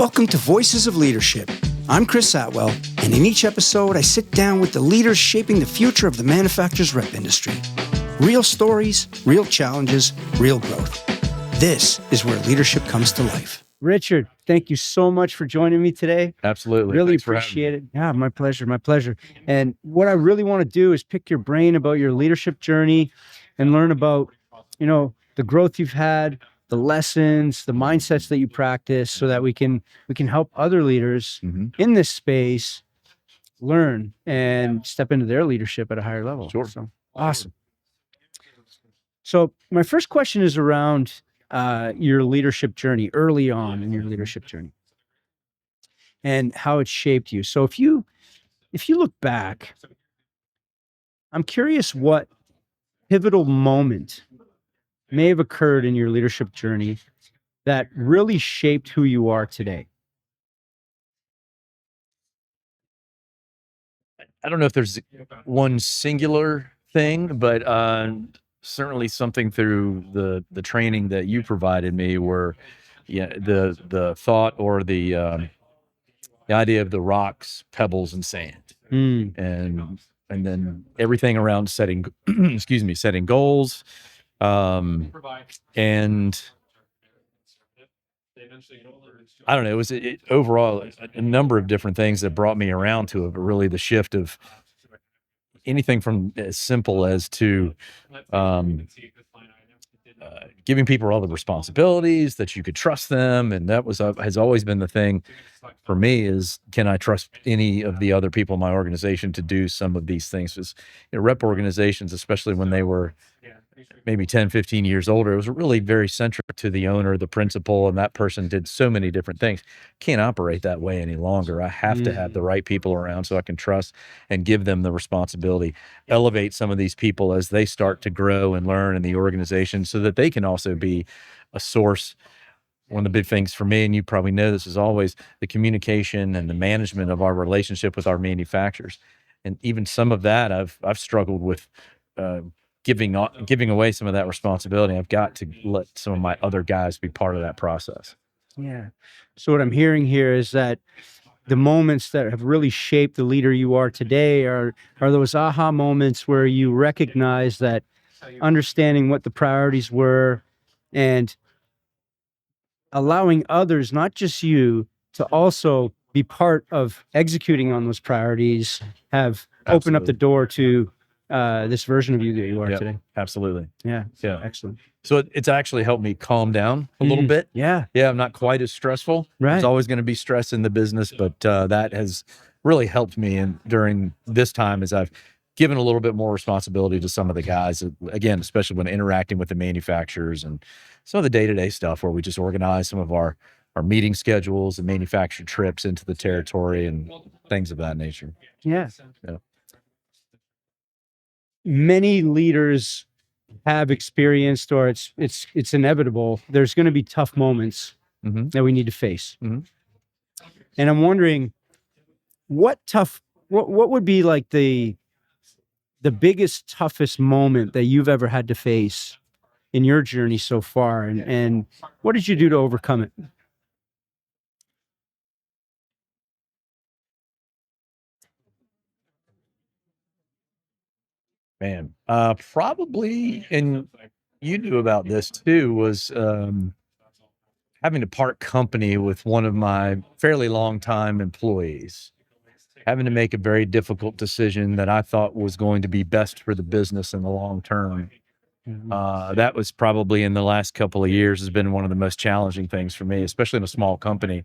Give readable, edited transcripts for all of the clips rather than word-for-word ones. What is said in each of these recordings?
Welcome to Voices of Leadership. I'm Chris Atwell, and in each episode, I sit down with the leaders shaping the future of the manufacturer's rep industry. Real stories, real challenges, real growth. This is where leadership comes to life. Richard, thank you so much for joining me today. Absolutely. Really appreciate it. Yeah, my pleasure, my pleasure. And what I really want to do is pick your brain about your leadership journey and learn about, the growth you've had, the lessons, the mindsets that you practice, so that we can help other leaders in this space learn and step into their leadership at a higher level. Sure. So awesome. So my first question is around your leadership journey, early on in your leadership journey, and how it shaped you. So if you look back, I'm curious what pivotal moment may have occurred in your leadership journey that really shaped who you are today. I don't know if there's one singular thing, but certainly something through the training that you provided me, where the thought or the idea of the rocks, pebbles, and sand, and then everything around setting setting goals, and I don't know, it was overall a number of different things that brought me around to it, but really the shift of anything from as simple as to giving people all the responsibilities, that you could trust them. And that has always been the thing for me, is, can I trust any of the other people in my organization to do some of these things? Because rep organizations, especially when they were maybe 10, 15 years older, it was really very centric to the owner, the principal, and that person did so many different things. Can't operate that way any longer. I have to have the right people around so I can trust and give them the responsibility, elevate some of these people as they start to grow and learn in the organization, so that they can also be a source. One of the big things for me, and you probably know this, is always the communication and the management of our relationship with our manufacturers. And even some of that I've struggled with, giving away some of that responsibility. I've got to let some of my other guys be part of that process. Yeah. So what I'm hearing here is that the moments that have really shaped the leader you are today are those aha moments where you recognize that understanding what the priorities were and allowing others, not just you, to also be part of executing on those priorities have opened up the door to this version of you that you are today. Absolutely. Yeah. Excellent. So it's actually helped me calm down a little bit. Yeah. I'm not quite as stressful. Right. There's always going to be stress in the business, but that has really helped me during this time, as I've given a little bit more responsibility to some of the guys, again, especially when interacting with the manufacturers and some of the day-to-day stuff, where we just organize some of our meeting schedules and manufacturer trips into the territory and things of that nature. Yeah. Many leaders have experienced, or it's inevitable, there's going to be tough moments that we need to face. And I'm wondering, what would be like the biggest, toughest moment that you've ever had to face in your journey so far, and what did you do to overcome it? Man, probably, and you knew about this too, was having to part company with one of my fairly long-time employees, having to make a very difficult decision that I thought was going to be best for the business in the long term. That was probably, in the last couple of years, has been one of the most challenging things for me, especially in a small company.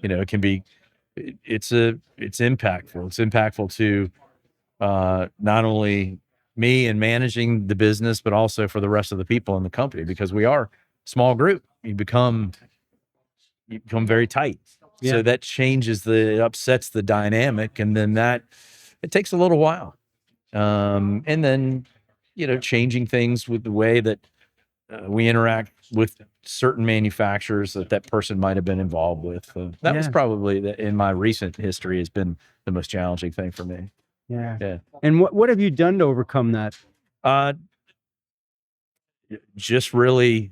It can be, it's impactful. It's impactful to not only me and managing the business, but also for the rest of the people in the company, because we are a small group. You become very tight. Yeah. So that upsets the dynamic. And then it takes a little while. And then, changing things with the way that we interact with certain manufacturers that person might have been involved with. That was probably, in my recent history, has been the most challenging thing for me. Yeah. And what have you done to overcome that? Just really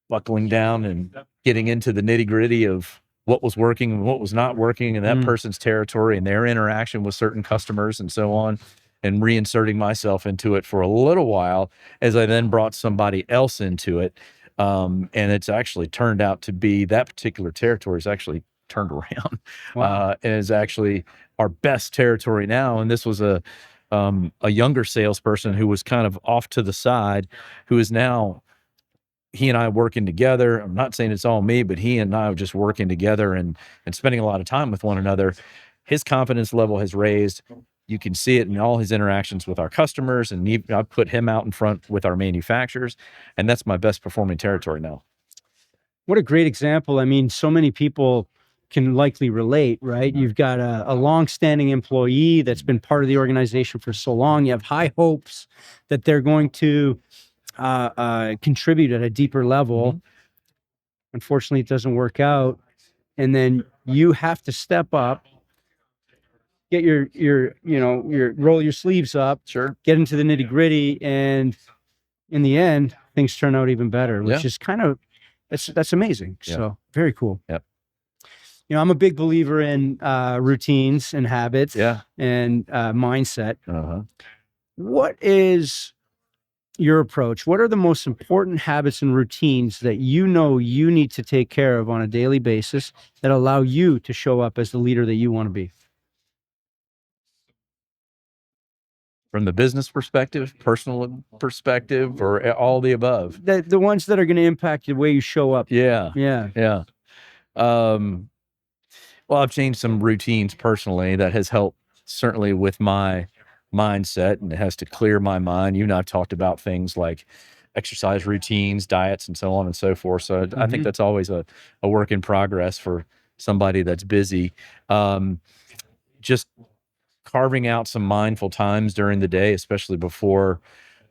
buckling down and getting into the nitty gritty of what was working and what was not working in that Mm. person's territory and their interaction with certain customers and so on, and reinserting myself into it for a little while as I then brought somebody else into it. And it's actually turned out to be that particular territory is actually turned around. Wow. And is actually our best territory now. And this was a younger salesperson who was kind of off to the side, who is now, he and I working together. I'm not saying it's all me, but he and I are just working together and spending a lot of time with one another. His confidence level has raised. You can see it in all his interactions with our customers, and I've put him out in front with our manufacturers, and that's my best performing territory now. What a great example. I mean, so many people can likely relate, right? You've got a long-standing employee that's been part of the organization for so long. You have high hopes that they're going to contribute at a deeper level. Unfortunately, it doesn't work out. And then you have to step up, get roll your sleeves up, Sure. get into the nitty-gritty, and in the end, things turn out even better, which Yeah. is kind of, that's amazing. Yeah. So very cool. Yep. I'm a big believer in routines and habits and mindset. What is your approach? What are the most important habits and routines that you need to take care of on a daily basis that allow you to show up as the leader that you want to be? From the business perspective, personal perspective, or all the above? The ones that are going to impact the way you show up. Yeah. Yeah. Yeah. Well, I've changed some routines personally that has helped certainly with my mindset, and it has to clear my mind. You and I've talked about things like exercise routines, diets, and so on and so forth. So I think that's always a work in progress for somebody that's busy. Just carving out some mindful times during the day, especially before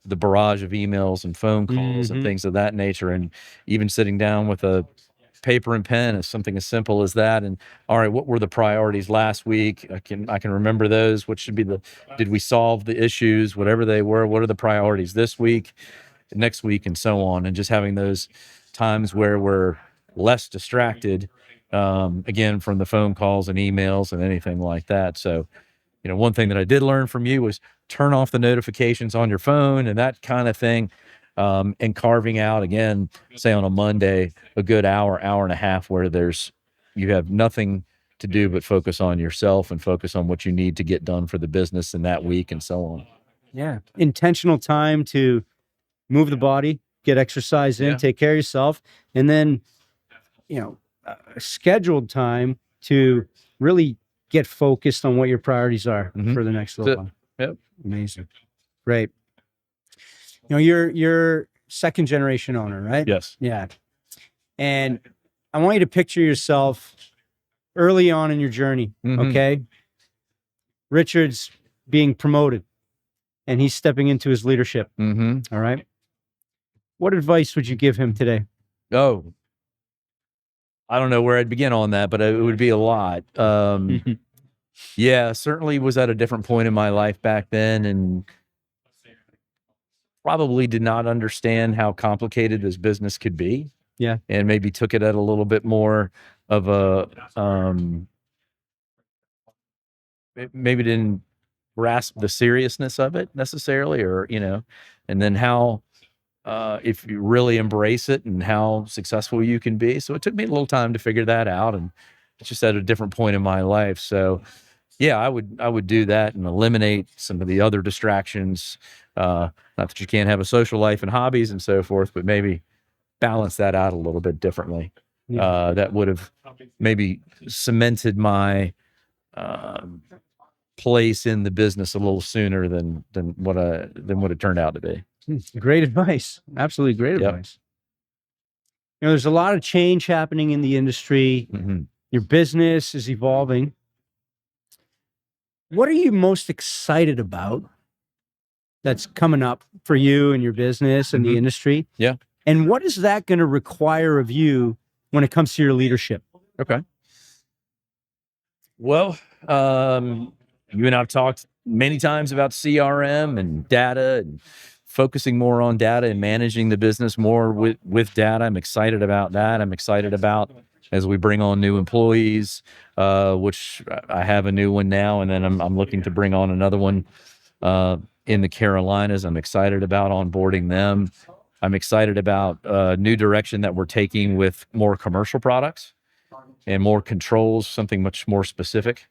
the barrage of emails and phone calls and things of that nature, and even sitting down with a paper and pen is something as simple as that. And all right, what were the priorities last week? I can remember those. What should be did we solve the issues, whatever they were? What are the priorities this week, next week, and so on? And just having those times where we're less distracted, again, from the phone calls and emails and anything like that. So, one thing that I did learn from you was turn off the notifications on your phone and that kind of thing. And carving out, again, say on a Monday, a good hour and a half where you have nothing to do but focus on yourself and focus on what you need to get done for the business in that week and so on. Yeah. Intentional time to move the body, get exercise in, take care of yourself, and then, scheduled time to really get focused on what your priorities are for the next little while. Yep. Amazing. Great. You're second generation owner, right? Yes. Yeah. And I want you to picture yourself early on in your journey. Okay. Richard's being promoted and he's stepping into his leadership. All right. What advice would you give him today? Oh, I don't know where I'd begin on that, but it would be a lot. Yeah, certainly was at a different point in my life back then, and probably did not understand how complicated this business could be. Yeah. And maybe took it at a little bit more of a, maybe didn't grasp the seriousness of it necessarily, or, and then how, if you really embrace it and how successful you can be. So it took me a little time to figure that out, and it's just at a different point in my life. So yeah, I would do that and eliminate some of the other distractions. Not that you can't have a social life and hobbies and so forth, but maybe balance that out a little bit differently. That would have maybe cemented my place in the business a little sooner than what it turned out to be. Great advice. Absolutely great advice. There's a lot of change happening in the industry. Your business is evolving. What are you most excited about that's coming up for you and your business and the industry? Yeah. And what is that going to require of you when it comes to your leadership? Okay. Well, you and I've talked many times about CRM and data and focusing more on data and managing the business more with data. I'm excited about that. I'm excited about as we bring on new employees, which I have a new one now, and then I'm looking to bring on another one in the Carolinas. I'm excited about onboarding them. I'm excited about new direction that we're taking with more commercial products and more controls, something much more specific.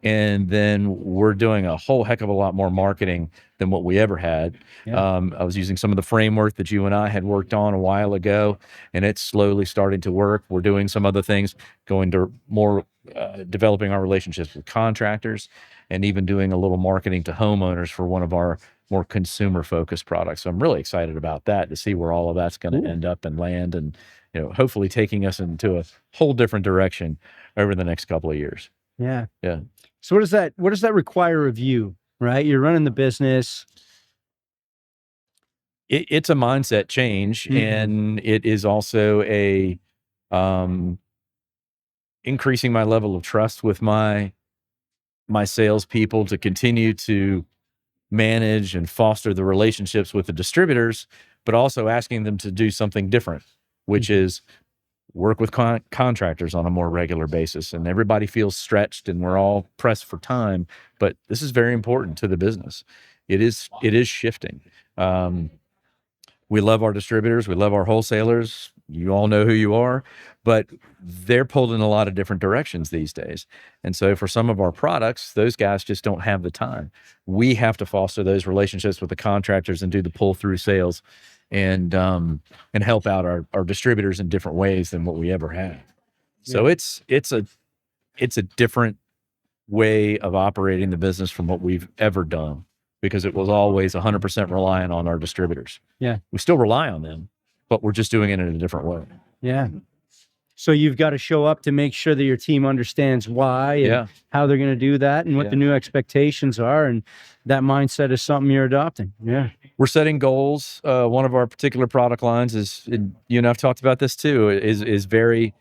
And then we're doing a whole heck of a lot more marketing than what we ever had. Yeah. I was using some of the framework that you and I had worked on a while ago, and it's slowly starting to work. We're doing some other things, going to more developing our relationships with contractors, and even doing a little marketing to homeowners for one of our more consumer-focused products. So I'm really excited about that, to see where all of that's going to end up and land, and hopefully taking us into a whole different direction over the next couple of years. Yeah. Yeah. So what does that require of you, right? You're running the business. It's a mindset change, and it is also a increasing my level of trust with my salespeople to continue to manage and foster the relationships with the distributors, but also asking them to do something different, which is work with contractors on a more regular basis. And everybody feels stretched, and we're all pressed for time, but this is very important to the business. It is shifting. We love our distributors. We love our wholesalers. You all know who you are, but they're pulled in a lot of different directions these days. And so for some of our products, those guys just don't have the time. We have to foster those relationships with the contractors and do the pull through sales, and help out our distributors in different ways than what we ever had. So it's a different way of operating the business from what we've ever done, because it was always 100% reliant on our distributors. Yeah. We still rely on them, but we're just doing it in a different way. Yeah. So you've got to show up to make sure that your team understands why and how they're going to do that, and what the new expectations are. And that mindset is something you're adopting. Yeah. We're setting goals. One of our particular product lines is, you and I've talked about this too, is very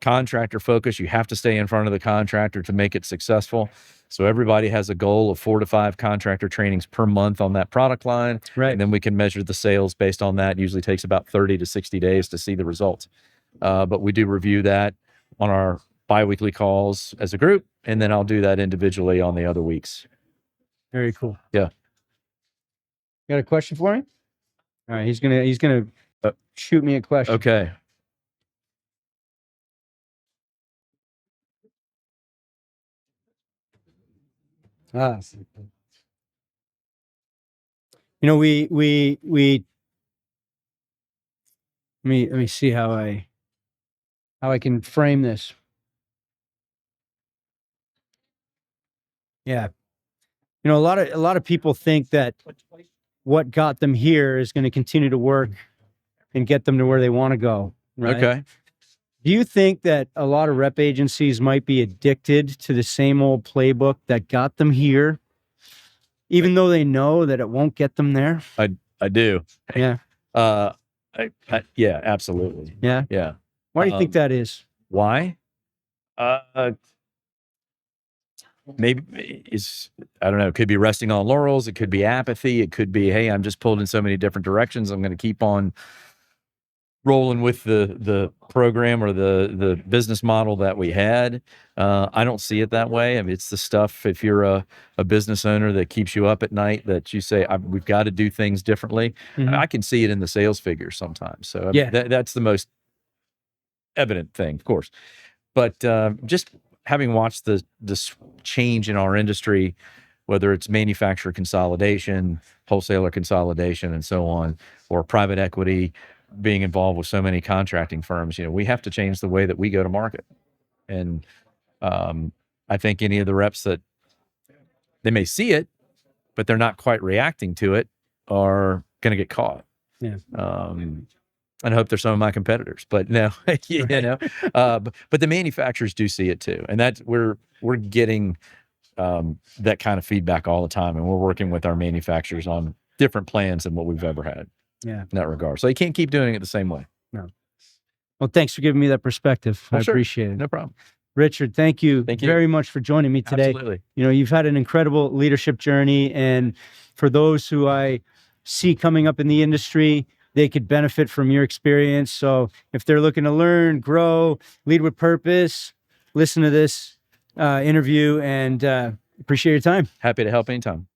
contractor focused. You have to stay in front of the contractor to make it successful. So everybody has a goal of 4 to 5 contractor trainings per month on that product line. Right. And then we can measure the sales based on that. It usually takes about 30 to 60 days to see the results. But we do review that on our biweekly calls as a group, and then I'll do that individually on the other weeks. Very cool. Yeah. Got a question for me? All right. He's gonna shoot me a question. Okay. Let me see how I can frame this. Yeah. A lot of people think that what got them here is going to continue to work and get them to where they want to go. Right? Okay. Do you think that a lot of rep agencies might be addicted to the same old playbook that got them here, even though they know that it won't get them there? I do. Yeah. Yeah, absolutely. Yeah. Yeah. Why do you think that is? Why? Maybe I don't know. It could be resting on laurels. It could be apathy. It could be, hey, I'm just pulled in so many different directions. I'm going to keep on rolling with the program or the business model that we had. I don't see it that way. I mean, it's the stuff, if you're a business owner, that keeps you up at night, that you say, we've got to do things differently. I can see it in the sales figures sometimes. So that's the most evident thing, of course. But just having watched this change in our industry, whether it's manufacturer consolidation, wholesaler consolidation, and so on, or private equity being involved with so many contracting firms, we have to change the way that we go to market. And I think any of the reps that they may see it, but they're not quite reacting to it, are going to get caught. Yeah. And I hope they're some of my competitors, but no, but the manufacturers do see it too. And that's, we're getting that kind of feedback all the time. And we're working with our manufacturers on different plans than what we've ever had. Yeah. In that regard. So you can't keep doing it the same way. No. Well, thanks for giving me that perspective. I appreciate it. No problem. Richard, thank you very much for joining me today. Absolutely. You've had an incredible leadership journey. And for those who I see coming up in the industry. They could benefit from your experience. So if they're looking to learn, grow, lead with purpose, listen to this interview, and appreciate your time. Happy to help anytime.